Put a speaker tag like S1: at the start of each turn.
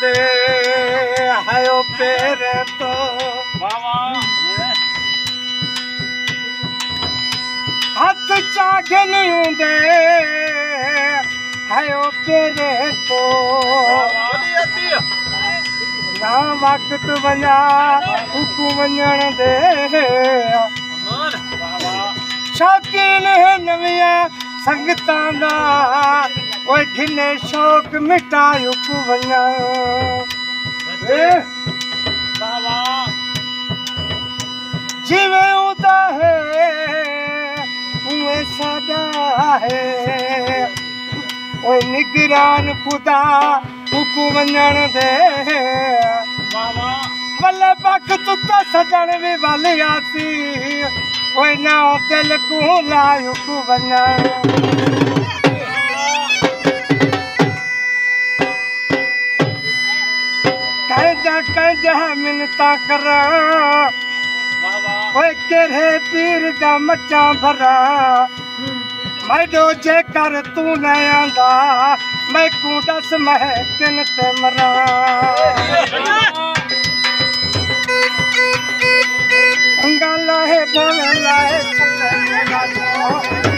S1: दे हायो पेरे तो हाथ चागे नहीं दे हायो पेरे तो ना वक्त वञा हुकू वञण दे शौकीन है नविया संगतां दा ओए घिने शौक मिटायो हुकू वञा जिवें उदा है उवें सादा है ओए निगरान खुदा हुकू वञण दे वल्ले वक्त तो सजण भी वालियासी ओए ना दिल को लायो को वञण कंहिंजा मिनता कर ओए केरे पीर जा मचा भरा मैडो जे कर तू न आंदा मैं को दस मह किन ते मरा अंगा लाहे बोले लाहे चले